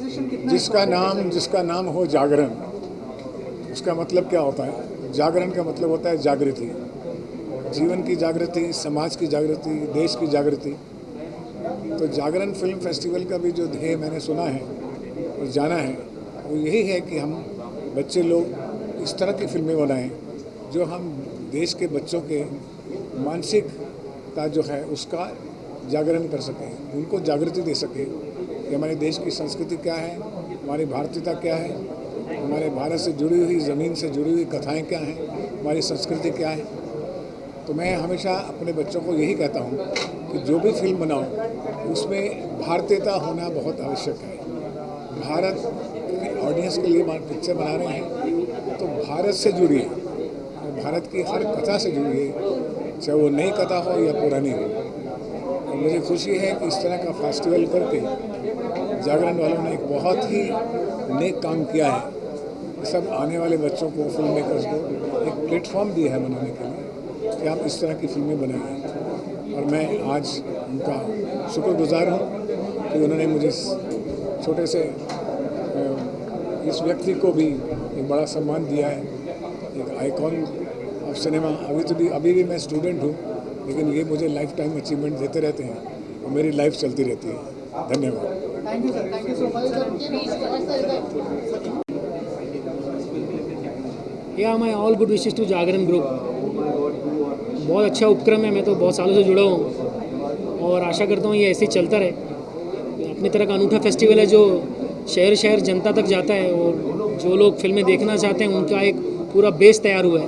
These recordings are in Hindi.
रिकॉग्नाइजेशन कितना जिसका नाम हो जागरण, उसका मतलब क्या होता है? जागरण का मतलब होता है जागृति, जीवन की जागृति, समाज की जागृति, देश की जागृति। तो जागरण फिल्म फेस्टिवल का भी जो ध्येय मैंने सुना है और जाना है वो यही है कि हम बच्चे लोग इस तरह की फिल्में बनाएं जो हम देश के बच्चों के मानसिकता जो है उसका जागरण कर सकें, उनको जागृति दे सकें कि हमारे देश की संस्कृति क्या है, हमारी भारतीयता क्या है, हमारे भारत से जुड़ी हुई, ज़मीन से जुड़ी हुई कथाएं क्या हैं, हमारी संस्कृति क्या है। तो मैं हमेशा अपने बच्चों को यही कहता हूँ कि जो भी फिल्म बनाओ उसमें भारतीयता होना बहुत आवश्यक है। भारत की ऑडियंस के लिए पिक्चर बना रहे हैं तो भारत से जुड़िए, भारत की हर कथा से जुड़िए, चाहे वो नई कथा हो या पुरानी हो। और मुझे खुशी है कि इस तरह का फेस्टिवल करके जागरण वालों ने एक बहुत ही नेक काम किया है। सब आने वाले बच्चों को, फिल्म मेकर्स को एक प्लेटफॉर्म दिया है बनाने के लिए कि आप इस तरह की फिल्में बनाइए। और मैं आज उनका शुक्रगुजार हूँ कि उन्होंने मुझे छोटे से इस व्यक्ति को भी एक बड़ा सम्मान दिया है, एक आइकॉन ऑफ सिनेमा। अभी भी मैं स्टूडेंट हूँ, लेकिन ये मुझे लाइफ टाइम अचीवमेंट देते रहते हैं और मेरी लाइफ चलती रहती है। धन्यवाद। Thank you sir, thank you so much. Yeah my all good wishes to Jagran group. बहुत अच्छा उपक्रम है, मैं तो बहुत सालों से जुड़ा हूँ और आशा करता हूँ ये ऐसे चलता रहे। अपनी तरह का अनूठा फेस्टिवल है जो शहर शहर जनता तक जाता है और जो लोग फिल्में देखना चाहते हैं उनका एक पूरा बेस तैयार हुआ है।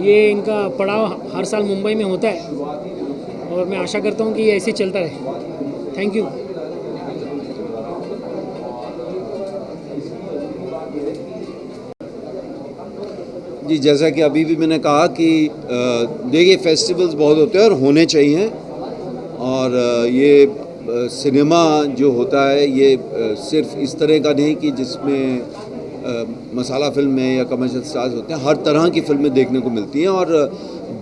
ये इनका पड़ाव हर साल मुंबई में होता है और मैं आशा करता हूँ कि ये ऐसे चलता रहे। Thank you. जी, जैसा कि अभी भी मैंने कहा कि देखिए फेस्टिवल्स बहुत होते हैं और होने चाहिए। और ये सिनेमा जो होता है ये सिर्फ इस तरह का नहीं कि जिसमें मसाला फिल्में या कमर्शियल स्टार्स होते हैं, हर तरह की फिल्में देखने को मिलती हैं। और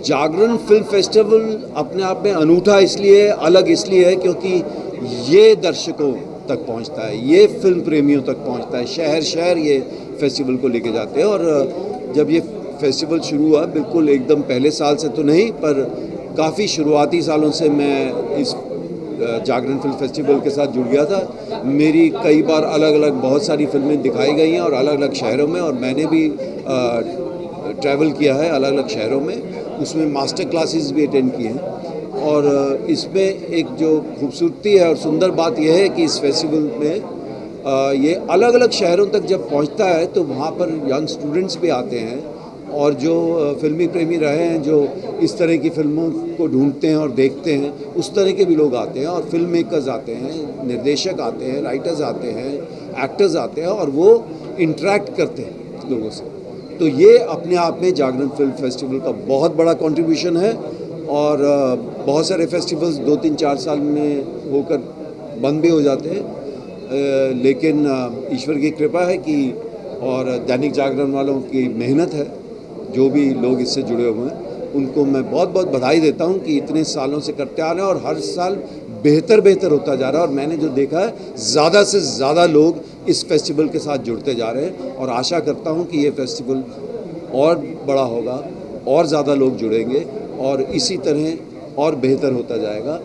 जागरण फिल्म फेस्टिवल अपने आप में अनूठा इसलिए, अलग इसलिए है क्योंकि ये दर्शकों तक पहुंचता है, ये फिल्म प्रेमियों तक पहुंचता है। शहर शहर ये फेस्टिवल को लेके जाते हैं। और जब ये फेस्टिवल शुरू हुआ, बिल्कुल एकदम पहले साल से तो नहीं, पर काफ़ी शुरुआती सालों से मैं इस जागरण फिल्म फेस्टिवल के साथ जुड़ गया था। मेरी कई बार अलग अलग बहुत सारी फिल्में दिखाई गई हैं और अलग अलग शहरों में, और मैंने भी ट्रैवल किया है अलग अलग शहरों में। उसमें मास्टर क्लासेस भी अटेंड किए हैं। और इसमें एक जो खूबसूरती है और सुंदर बात यह है कि इस फेस्टिवल में ये अलग अलग शहरों तक जब पहुंचता है तो वहाँ पर यंग स्टूडेंट्स भी आते हैं और जो फिल्मी प्रेमी रहे हैं, जो इस तरह की फिल्मों को ढूंढते हैं और देखते हैं, उस तरह के भी लोग आते हैं। और फिल्म मेकर्स आते हैं, निर्देशक आते हैं, राइटर्स आते हैं, एक्टर्स आते हैं और वो इंटरेक्ट करते हैं लोगों से। तो ये अपने आप में जागरण फिल्म फेस्टिवल का बहुत बड़ा कंट्रीब्यूशन है। और बहुत सारे फेस्टिवल्स 2-3-4 साल में होकर बंद भी हो जाते हैं, लेकिन ईश्वर की कृपा है कि, और दैनिक जागरण वालों की मेहनत है, जो भी लोग इससे जुड़े हुए हैं उनको मैं बहुत बहुत बधाई देता हूं कि इतने सालों से करते आ रहे हैं और हर साल बेहतर होता जा रहा है। और मैंने जो देखा है, ज़्यादा से ज़्यादा लोग इस फेस्टिवल के साथ जुड़ते जा रहे हैं और आशा करता हूं कि ये फेस्टिवल और बड़ा होगा और ज़्यादा लोग जुड़ेंगे और इसी तरह और बेहतर होता जाएगा।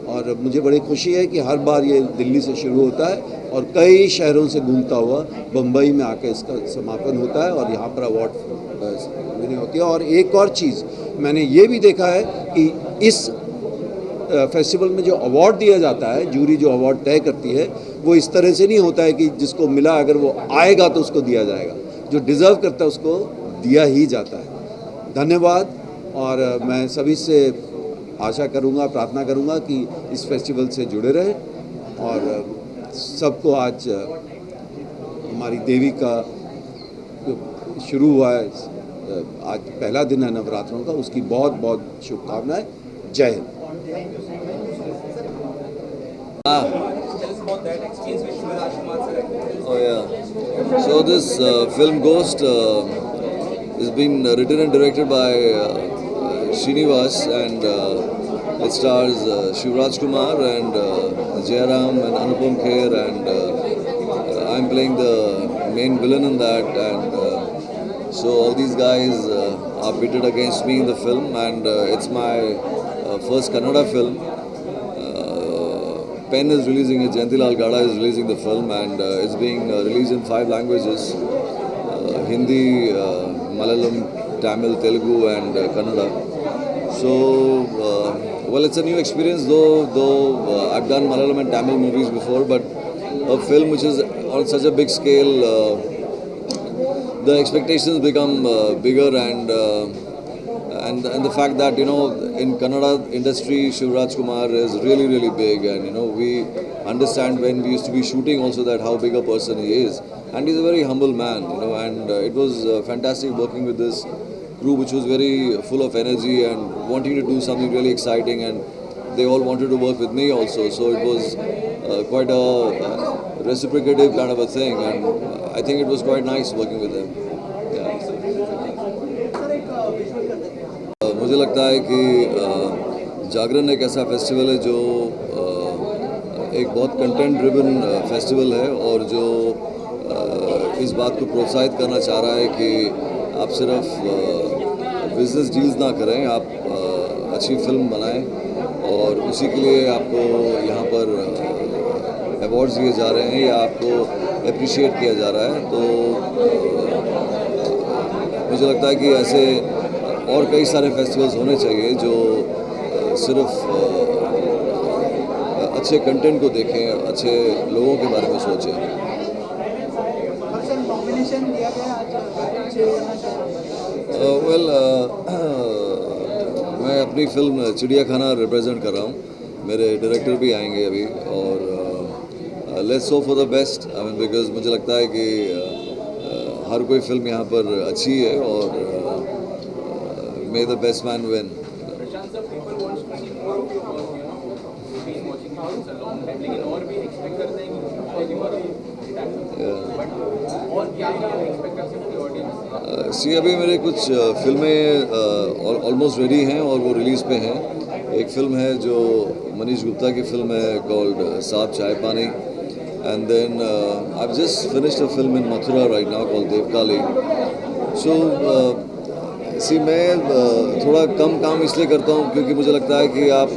और मुझे बड़ी खुशी है कि हर बार ये दिल्ली से शुरू होता है और कई शहरों से घूमता हुआ बम्बई में आकर इसका समापन होता है और यहाँ पर अवार्ड विनिंग होती है। और एक और चीज़ मैंने ये भी देखा है कि इस फेस्टिवल में जो अवार्ड दिया जाता है, जूरी जो अवार्ड तय करती है, वो इस तरह से नहीं होता है कि जिसको मिला अगर वो आएगा तो उसको दिया जाएगा। जो डिज़र्व करता है उसको दिया ही जाता है। धन्यवाद। और मैं सभी से आशा करूँगा, प्रार्थना करूँगा कि इस फेस्टिवल से जुड़े रहें। और सबको आज हमारी देवी का शुरू हुआ है, आज पहला दिन है नवरात्रों का, उसकी बहुत बहुत शुभकामनाएं। जय Hind. Oh yeah. So this film Ghost has been written and directed by Srinivas, and it stars Shivraj Kumar and Jayaram and Anupam Kher and I'm playing the main villain in that, and so all these guys are pitted against me in the film, and it's my first Kannada film. Pen is releasing it, Jayantilal Gada is releasing the film, and it's being released in 5 languages: Hindi, Malayalam, Tamil, Telugu, and Kannada. So, well, it's a new experience, though I've done Malayalam and Tamil movies before, but a film which is on such a big scale, the expectations become bigger, and the fact that, you know, in Kannada industry, Shivraj Kumar is really, really big, and, you know, we understand when we used to be shooting also that how big a person he is, and he's a very humble man, you know, and it was fantastic working with this crew which was very full of energy and wanting to do something really exciting, and they all wanted to work with me also, so it was quite a reciprocative kind of a thing, and I think it was quite nice working with them. मुझे लगता है कि जागरण एक ऐसा फेस्टिवल है जो एक बहुत कंटेंट ड्रिवन फेस्टिवल है, और जो इस बात को प्रोत्साहित करना चाह रहा है कि आप सिर्फ बिजनेस डील्स ना करें, आप अच्छी फिल्म बनाएं, और उसी के लिए आपको यहाँ पर अवार्ड्स दिए जा रहे हैं या आपको अप्रिशिएट किया जा रहा है। तो मुझे लगता है कि ऐसे और कई सारे फेस्टिवल्स होने चाहिए जो सिर्फ अच्छे कंटेंट को देखें, अच्छे लोगों के बारे में सोचें। वेल, मैं अपनी फिल्म चिड़ियाखाना रिप्रेजेंट कर रहा हूँ, मेरे डायरेक्टर भी आएंगे अभी, और let's hope for the best. I mean, because मुझे लगता है कि हर कोई फिल्म यहाँ पर अच्छी है, और may the best man win. सी अभी मेरे कुछ फिल्में ऑलमोस्ट रेडी हैं और वो रिलीज़ पे हैं। एक फ़िल्म है जो मनीष गुप्ता की फ़िल्म है called sahab chai pani, and then I've just finished a film in Mathura right now called Devkali. So सी मैं थोड़ा कम काम इसलिए करता हूँ क्योंकि मुझे लगता है कि आप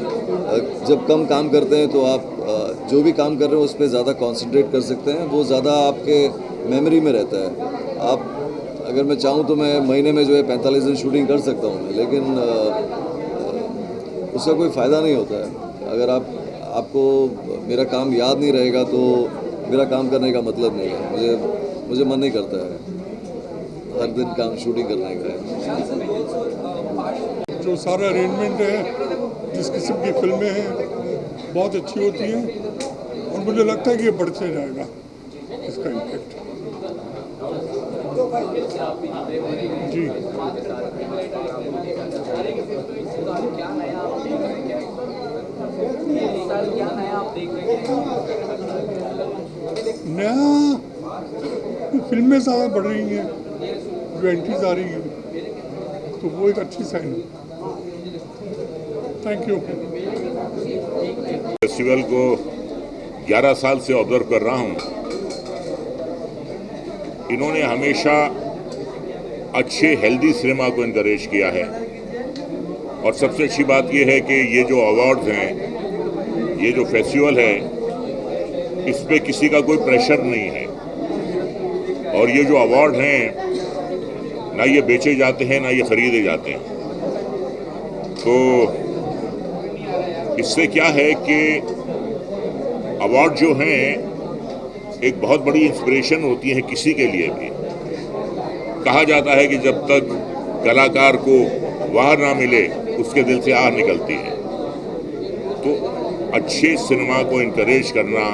जब कम काम करते हैं तो आप जो भी काम कर रहे हो उस पर ज़्यादा कंसंट्रेट कर सकते हैं, वो ज़्यादा आपके मेमोरी में रहता है। आप अगर मैं चाहूँ तो मैं महीने में जो है 45 दिन शूटिंग कर सकता हूँ, लेकिन उसका कोई फ़ायदा नहीं होता है। अगर आपको मेरा काम याद नहीं रहेगा तो मेरा काम करने का मतलब नहीं है। मुझे मन नहीं करता है हर दिन काम शूटिंग करने का है। जो सारा अरेंजमेंट है, जिस किस्म की फिल्में हैं बहुत अच्छी होती हैं, और मुझे लगता है कि ये बढ़ते जाएगा इसका इम्पैक्ट। जी, नया फिल्में ज़्यादा बढ़ रही हैं, जो एंट्रीज आ रही हैं, तो वो एक अच्छी साइन है। Thank you. फेस्टिवल को 11 साल से ऑब्जर्व कर रहा हूँ। इन्होंने हमेशा अच्छे हेल्दी सिनेमा को इनकरेज किया है, और सबसे अच्छी बात यह है कि ये जो अवार्ड्स हैं, ये जो फेस्टिवल है, इस पे किसी का कोई प्रेशर नहीं है, और ये जो अवार्ड हैं ना ये बेचे जाते हैं ना ये खरीदे जाते हैं। तो इससे क्या है कि अवार्ड जो हैं एक बहुत बड़ी इंस्पिरेशन होती है किसी के लिए भी। कहा जाता है कि जब तक कलाकार को वाह ना मिले उसके दिल से आह निकलती है। तो अच्छे सिनेमा को इनकरेज करना,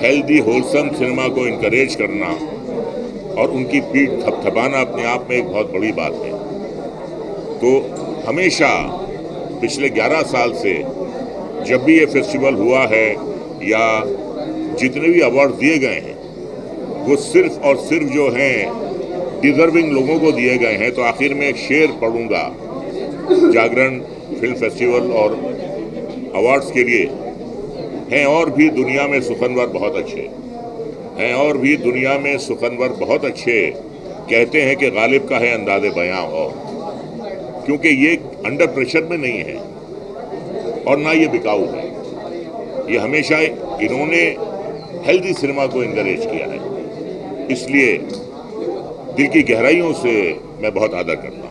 हेल्दी होलसम सिनेमा को इनकरेज करना और उनकी पीठ थपथपाना अपने आप में एक बहुत बड़ी बात है। तो हमेशा पिछले 11 साल से जब भी ये फेस्टिवल हुआ है या जितने भी अवार्ड दिए गए हैं, वो सिर्फ और सिर्फ जो हैं डिजर्विंग लोगों को दिए गए हैं। तो आखिर में एक शेर पढ़ूंगा जागरण फिल्म फेस्टिवल और अवार्ड्स के लिए, हैं और भी दुनिया में सुखनवर बहुत अच्छे, हैं और भी दुनिया में सुखनवर बहुत अच्छे कहते हैं कि गालिब का है अंदाज़े बयां, और क्योंकि ये अंडर प्रेशर में नहीं है और ना ये बिकाऊ है। ये हमेशा इन्होंने हेल्दी सिनेमा को इनकरेज किया है, इसलिए दिल की गहराइयों से मैं बहुत आदर करता हूँ।